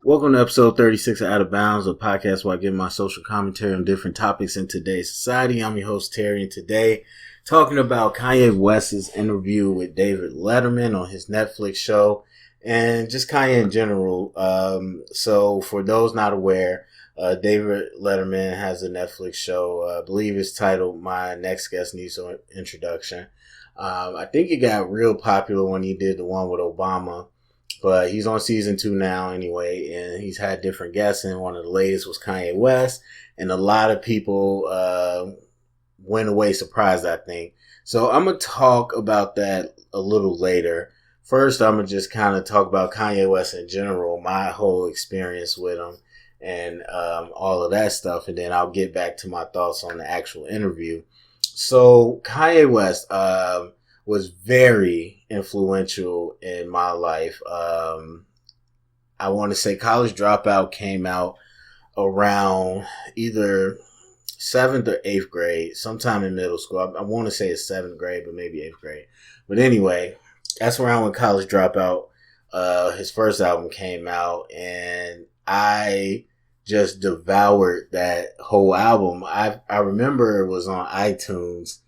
Welcome to episode 36 of Out of Bounds, a podcast where I give my social commentary on different topics in today's society. I'm your host, Terry, and today talking about Kanye West's interview with David Letterman on his Netflix show and just Kanye in general. So for those not aware, David Letterman has a Netflix show. I believe it's titled My Next Guest Needs an Introduction. I think it got real popular when he did the one with Obama. But he's on season 2 now anyway, and he's had different guests, and one of the latest was Kanye West, and a lot of people went away surprised, I think. So I'm going to talk about that a little later. First, I'm going to just kind of talk about Kanye West in general, my whole experience with him, and all of that stuff, and then I'll get back to my thoughts on the actual interview. So Kanye West was very influential in my life. I want to say College Dropout came out around either 7th or 8th grade, sometime in middle school. I want to say it's 7th grade, but maybe 8th grade. But anyway, that's around when College Dropout, his first album came out, and I just devoured that whole album. I remember it was on iTunes.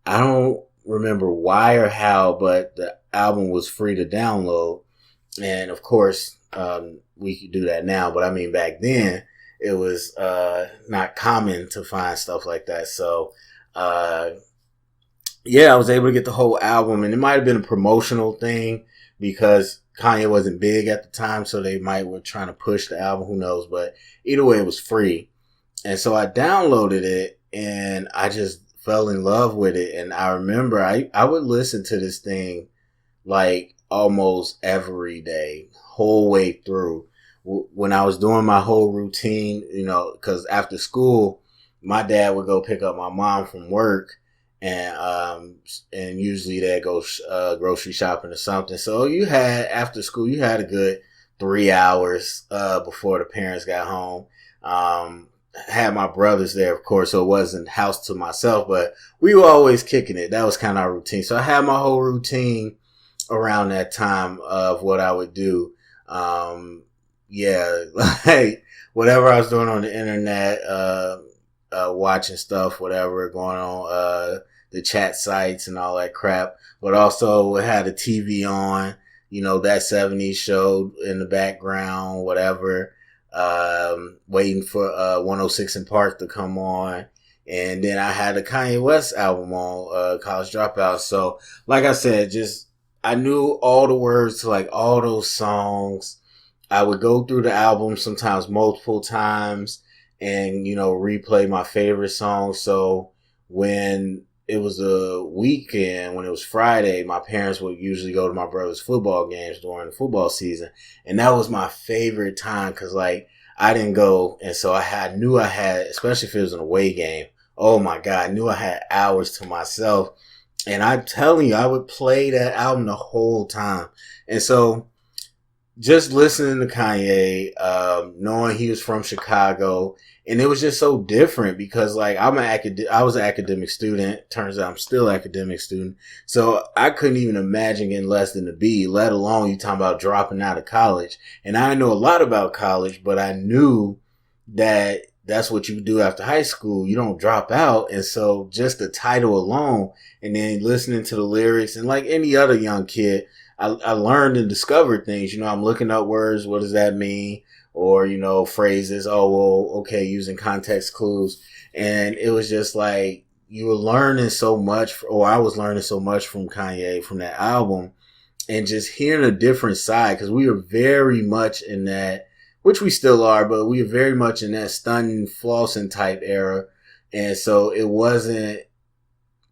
I don't remember why or how, but the album was free to download, and of course we could do that now, but I mean back then it was not common to find stuff like that. So I was able to get the whole album, and it might have been a promotional thing because Kanye wasn't big at the time, so they were trying to push the album, who knows, but either way it was free. And so I downloaded it and I just fell in love with it. And I remember I would listen to this thing like almost every day, whole way through. When I was doing my whole routine, because after school, my dad would go pick up my mom from work, and usually they'd go grocery shopping or something. So after school, you had a good 3 hours before the parents got home. Had my brothers there, of course, so it wasn't house to myself, but we were always kicking it. That was kind of our routine. So I had my whole routine around that time of what I would do. Like whatever I was doing on the internet, watching stuff, whatever going on, the chat sites and all that crap. But also we had a TV on, that 70s show in the background, whatever. Waiting for 106 in Park to come on, and then I had the Kanye West album on, College Dropout. So like I said, I knew all the words to like all those songs. I would go through the album sometimes multiple times and replay my favorite songs. So when it was a weekend, when it was Friday, my parents would usually go to my brother's football games during the football season. And that was my favorite time because, like, I didn't go. And so I knew I had, especially if it was an away game, oh my God, I knew I had hours to myself. And I'm telling you, I would play that album the whole time. And so just listening to Kanye, knowing he was from Chicago, and it was just so different because, like, I was an academic student. Turns out I'm still an academic student. So I couldn't even imagine getting less than a B, let alone you talking about dropping out of college. And I know a lot about college, but I knew that that's what you do after high school. You don't drop out. And so just the title alone, and then listening to the lyrics, and like any other young kid, I learned and discovered things. I'm looking up words. What does that mean? Or, phrases. Oh, well, okay, using context clues. And it was just like, you were learning so much, or I was learning so much from Kanye, from that album, and just hearing a different side, because we were very much in that, which we still are, but we were very much in that stunning flossing type era. And so it wasn't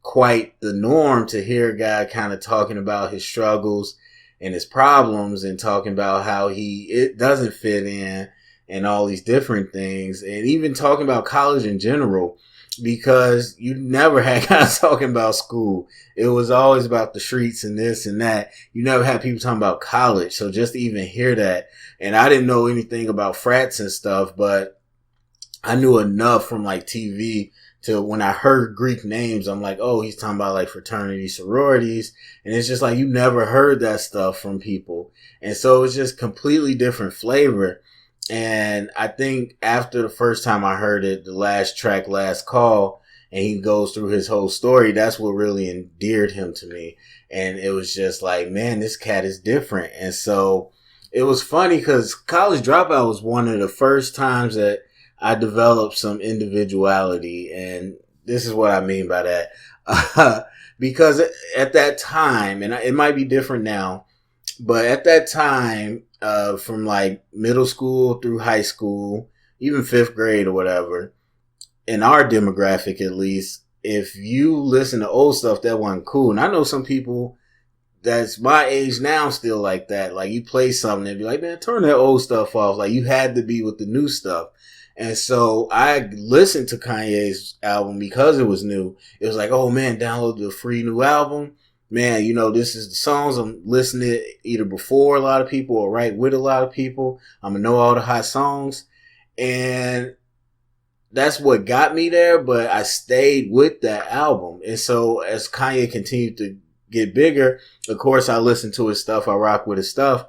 quite the norm to hear a guy kind of talking about his struggles and his problems and talking about how it doesn't fit in and all these different things, and even talking about college in general, because you never had guys talking about school. It was always about the streets and this and that. You never had people talking about college. So just to even hear that, and I didn't know anything about frats and stuff, but I knew enough from like TV to when I heard Greek names, I'm like, oh, he's talking about like fraternity, sororities. And it's just like, you never heard that stuff from people. And so it's just completely different flavor. And I think after the first time I heard it, the last track, Last Call, and he goes through his whole story, that's what really endeared him to me. And it was just like, man, this cat is different. And so it was funny because College Dropout was one of the first times that I developed some individuality. And this is what I mean by that. Because at that time, and it might be different now, but at that time, from like middle school through high school, even fifth grade or whatever, in our demographic at least, if you listen to old stuff, that wasn't cool. And I know some people that's my age now still like that. Like you play something and be like, man, turn that old stuff off. Like you had to be with the new stuff. And so I listened to Kanye's album because it was new. It was like, oh man, download the free new album. Man, you know, this is the songs I'm listening to either before a lot of people or right with a lot of people. I'm going to know all the hot songs. And that's what got me there, but I stayed with that album. And so as Kanye continued to get bigger, of course I listened to his stuff, I rock with his stuff,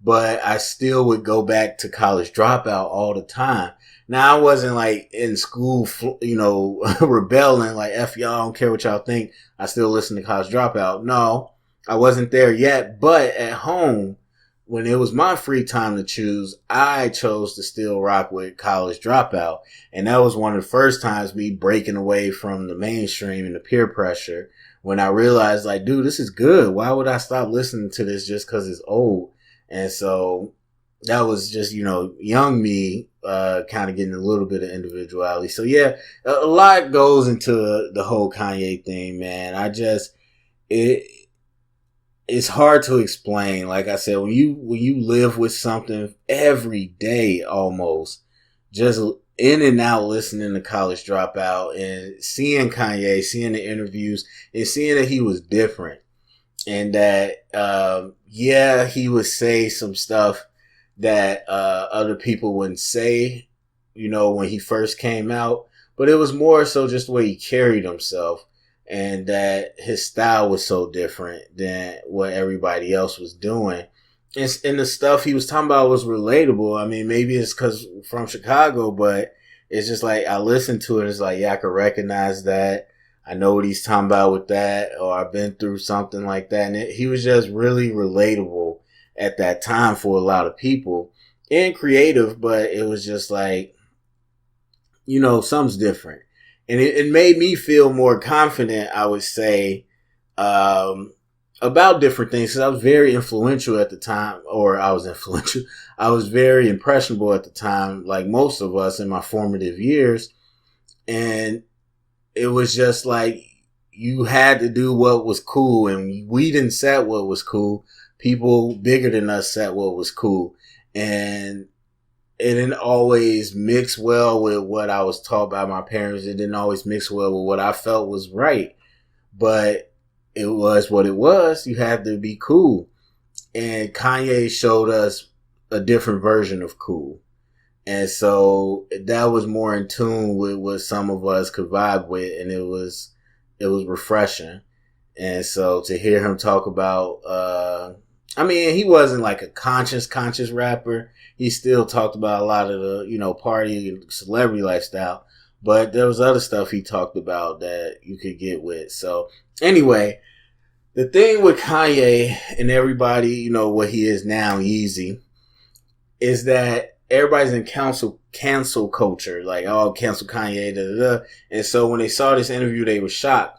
but I still would go back to College Dropout all the time. Now I wasn't like in school, you know, rebelling like F y'all, I don't care what y'all think. I still listen to College Dropout. No, I wasn't there yet, but at home, when it was my free time to choose, I chose to still rock with College Dropout. And that was one of the first times me breaking away from the mainstream and the peer pressure when I realized like, dude, this is good. Why would I stop listening to this just because it's old? And so that was just, you know, young me, kind of getting a little bit of individuality. So yeah, a lot goes into the whole Kanye thing, man. It's hard to explain. Like I said, when you live with something every day almost, just in and out listening to College Dropout and seeing Kanye, seeing the interviews and seeing that he was different and that, yeah, he would say some stuff that, other people wouldn't say, you know, when he first came out, but it was more so just the way he carried himself. And that his style was so different than what everybody else was doing. And the stuff he was talking about was relatable. I mean, maybe it's because from Chicago, but it's just like I listened to it. It's like, yeah, I could recognize that. I know what he's talking about with that, or I've been through something like that. And he was just really relatable at that time for a lot of people and creative, but it was just like, you know, something's different. And it made me feel more confident, I would say, about different things. Because I was very influential at the time, or I was influential. I was very impressionable at the time, like most of us in my formative years. And it was just like you had to do what was cool. And we didn't set what was cool. People bigger than us set what was cool. And it didn't always mix well with what I was taught by my parents. It didn't always mix well with what I felt was right. But it was what it was. You had to be cool. And Kanye showed us a different version of cool. And so that was more in tune with what some of us could vibe with. And it was refreshing. And so to hear him talk about, I mean, he wasn't like a conscious rapper. He still talked about a lot of the, you know, party and celebrity lifestyle. But there was other stuff he talked about that you could get with. So anyway, the thing with Kanye and everybody, you know, what he is now, Yeezy, is that everybody's in cancel culture. Like, oh, cancel Kanye, da da da. And so when they saw this interview, they were shocked.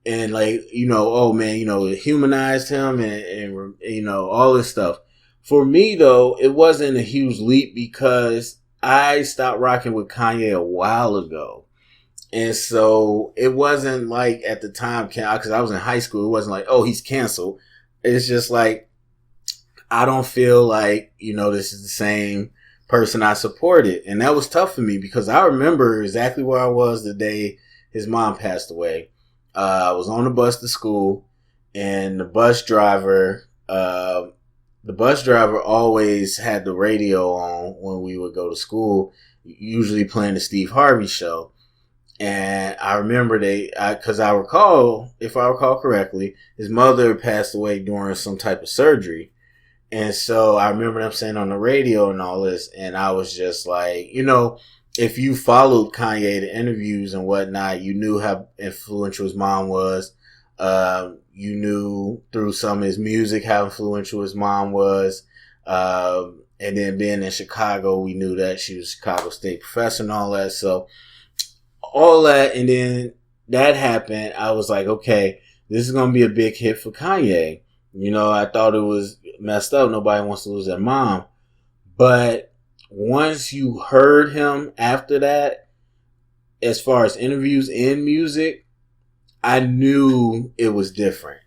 And like, you know, oh man, you know, it humanized him and you know, all this stuff. For me though, it wasn't a huge leap because I stopped rocking with Kanye a while ago. And so it wasn't like at the time, because I was in high school, it wasn't like, oh, he's canceled. It's just like, I don't feel like, you know, this is the same person I supported. And that was tough for me because I remember exactly where I was the day his mom passed away. I was on the bus to school, and the bus driver always had the radio on when we would go to school, usually playing the Steve Harvey show. And I remember because I recall, if I recall correctly, his mother passed away during some type of surgery. And so I remember them saying on the radio and all this, and I was just like, if you followed Kanye, the interviews and whatnot, you knew how influential his mom was. You knew through some of his music how influential his mom was. And then being in Chicago, we knew that she was a Chicago State professor and all that. So all that, and then that happened. I was like, okay, this is going to be a big hit for Kanye. I thought it was messed up. Nobody wants to lose their mom. But once you heard him after that, as far as interviews and music, I knew it was different.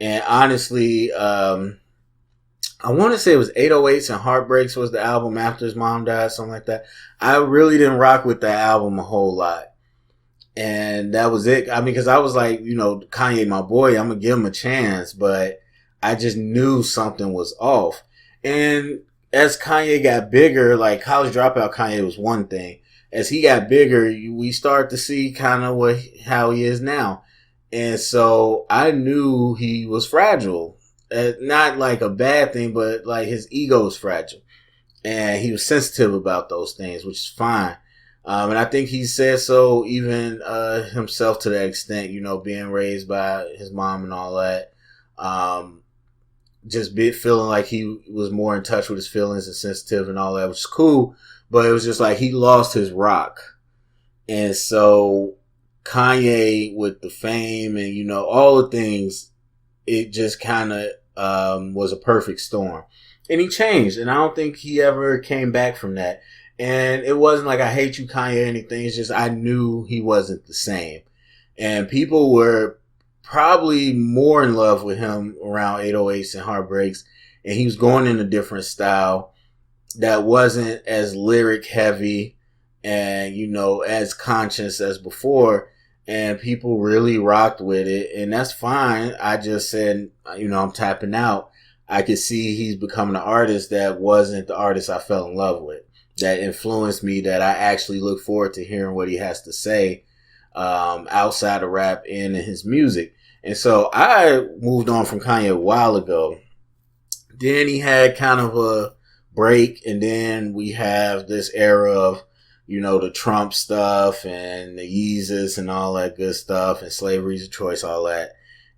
And honestly, I want to say it was 808s and Heartbreaks was the album after his mom died, something like that. I really didn't rock with that album a whole lot. And that was it. I mean, because I was like, Kanye, my boy, I'm going to give him a chance. But I just knew something was off. And as Kanye got bigger, like College Dropout Kanye was one thing. As he got bigger, we start to see kind of how he is now. And so I knew he was fragile. Not like a bad thing, but like his ego is fragile. And he was sensitive about those things, which is fine. And I think he said so even himself to that extent, being raised by his mom and all that. Just feeling like he was more in touch with his feelings and sensitive and all that, which is cool. But it was just like he lost his rock. And so Kanye with the fame and, all the things, it just kind of was a perfect storm. And he changed. And I don't think he ever came back from that. And it wasn't like I hate you, Kanye, or anything. It's just I knew he wasn't the same. And people were probably more in love with him around 808s and Heartbreaks. And he was going in a different style that wasn't as lyric heavy and, as conscious as before. And people really rocked with it. And that's fine. I just said, I'm tapping out. I could see he's becoming an artist that wasn't the artist I fell in love with, that influenced me, that I actually look forward to hearing what he has to say outside of rap and in his music. And so I moved on from Kanye a while ago. Then he had kind of a break, and then we have this era of, the Trump stuff and the Yeezus and all that good stuff and slavery's a choice, all that.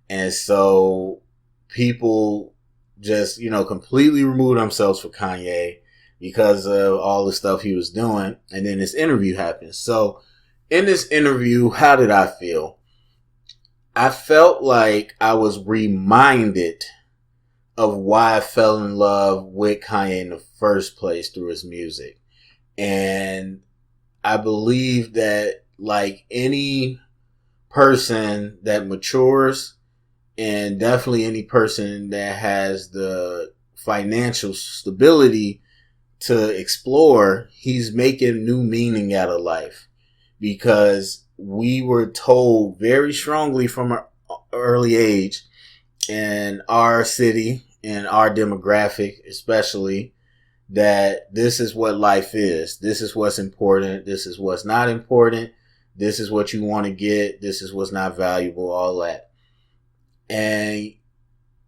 And so people just, completely removed themselves from Kanye because of all the stuff he was doing. And then this interview happened. So in this interview, how did I feel? I felt like I was reminded of why I fell in love with Kanye in the first place through his music. And I believe that like any person that matures, and definitely any person that has the financial stability to explore, he's making new meaning out of life. Because we were told very strongly from an early age in our city and our demographic especially, that this is what life is. This is what's important. This is what's not important. This is what you want to get. This is what's not valuable, all that. And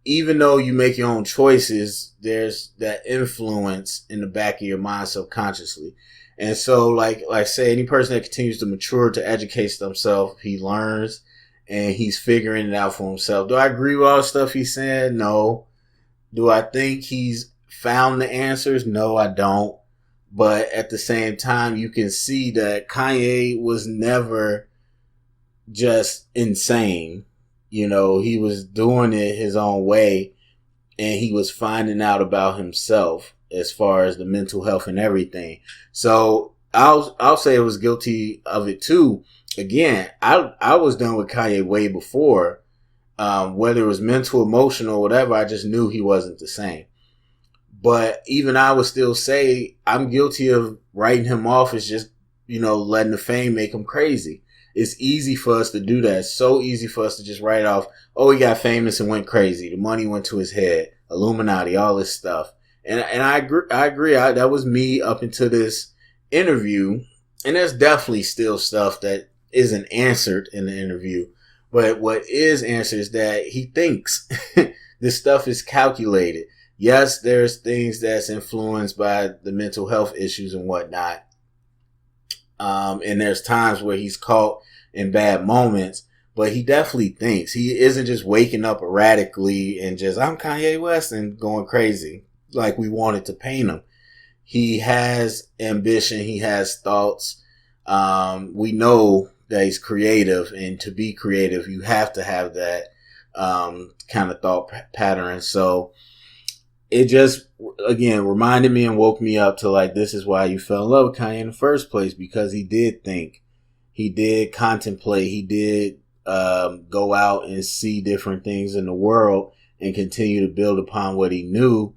even though you make your own choices, there's that influence in the back of your mind subconsciously. And so, like say, any person that continues to mature, to educate themselves, he learns and he's figuring it out for himself. Do I agree with all the stuff he's saying? No. Do I think he's found the answers? No, I don't. But at the same time, you can see that Kanye was never just insane. He was doing it his own way, and he was finding out about himself as far as the mental health and everything. So I'll say I was guilty of it too. Again, I was done with Kanye way before, whether it was mental, emotional, whatever. I just knew he wasn't the same. But even I would still say I'm guilty of writing him off as just, letting the fame make him crazy. It's easy for us to do that. It's so easy for us to just write off, oh, he got famous and went crazy. The money went to his head. Illuminati, all this stuff. And I agree. That was me up until this interview. And there's definitely still stuff that isn't answered in the interview. But what is answered is that he thinks this stuff is calculated. yes, there's things that's influenced by the mental health issues and whatnot. And there's times where he's caught in bad moments, but he definitely thinks. He isn't just waking up erratically and just, I'm Kanye West and going crazy like we wanted to paint him. He has ambition. He has thoughts. We know that he's creative, and to be creative, you have to have that kind of thought pattern. So it just, again, reminded me and woke me up to like, this is why you fell in love with Kanye in the first place, because he did think, he did contemplate, he did go out and see different things in the world and continue to build upon what he knew.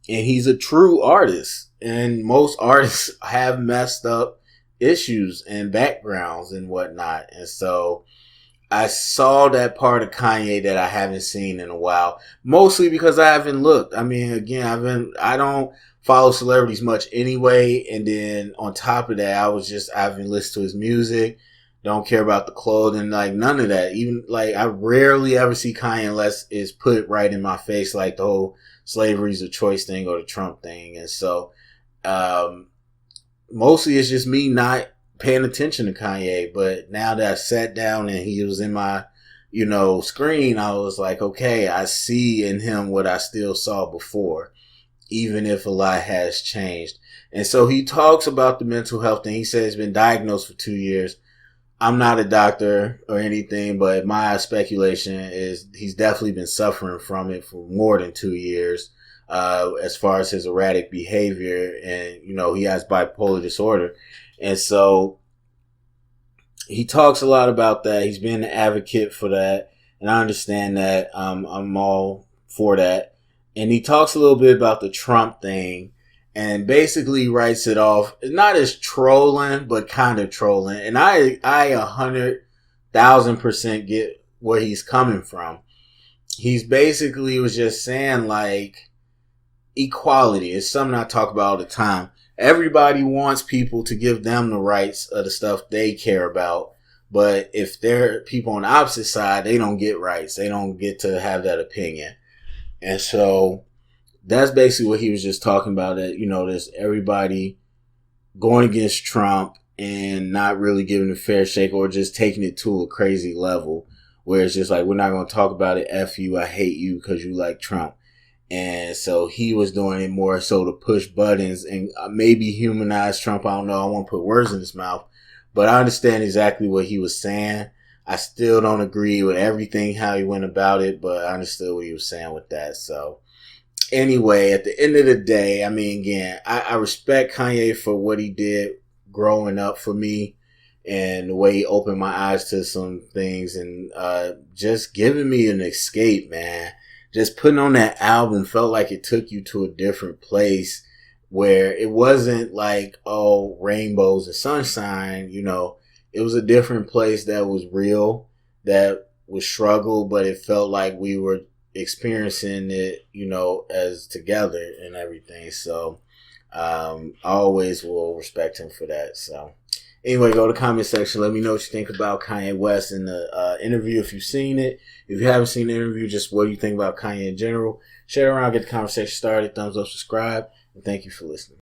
And he's a true artist. And most artists have messed up issues and backgrounds and whatnot. And so I saw that part of Kanye that I haven't seen in a while, mostly because I haven't looked. I mean, again, I don't follow celebrities much anyway. And then on top of that, I haven't listened to his music. Don't care about the clothing, like none of that. Even like I rarely ever see Kanye unless it's put right in my face, like the whole slavery's a choice thing or the Trump thing. And so, mostly it's just me not paying attention to Kanye. But now that I sat down and he was in my, screen, I was like, okay, I see in him what I still saw before, even if a lot has changed. And so he talks about the mental health thing. He says he's been diagnosed for 2 years. I'm not a doctor or anything, but my speculation is he's definitely been suffering from it for more than 2 years, as far as his erratic behavior. And, he has bipolar disorder. And so he talks a lot about that. He's been an advocate for that. And I understand that. I'm all for that. And he talks a little bit about the Trump thing. And basically writes it off, not as trolling, but kind of trolling. And I 100,000% get where he's coming from. He's basically was just saying like equality is something I talk about all the time. Everybody wants people to give them the rights of the stuff they care about. But if they're people on the opposite side, they don't get rights. They don't get to have that opinion. And so that's basically what he was just talking about, that, there's everybody going against Trump and not really giving a fair shake, or just taking it to a crazy level where it's just like, we're not going to talk about it. F you. I hate you because you like Trump. And so he was doing it more so to push buttons and maybe humanize Trump. I don't know. I won't put words in his mouth, but I understand exactly what he was saying. I still don't agree with everything, how he went about it, but I understood what he was saying with that. So anyway, at the end of the day, I mean, again, I respect Kanye for what he did growing up for me and the way he opened my eyes to some things, and just giving me an escape, man. Just putting on that album felt like it took you to a different place where it wasn't like, oh, rainbows and sunshine, It was a different place that was real, that was struggle, but it felt like we were experiencing it, as together and everything. So I always will respect him for that. So anyway, go to the comment section. Let me know what you think about Kanye West in the interview, if you've seen it. If you haven't seen the interview, just what do you think about Kanye in general? Share it around, get the conversation started. Thumbs up, subscribe, and thank you for listening.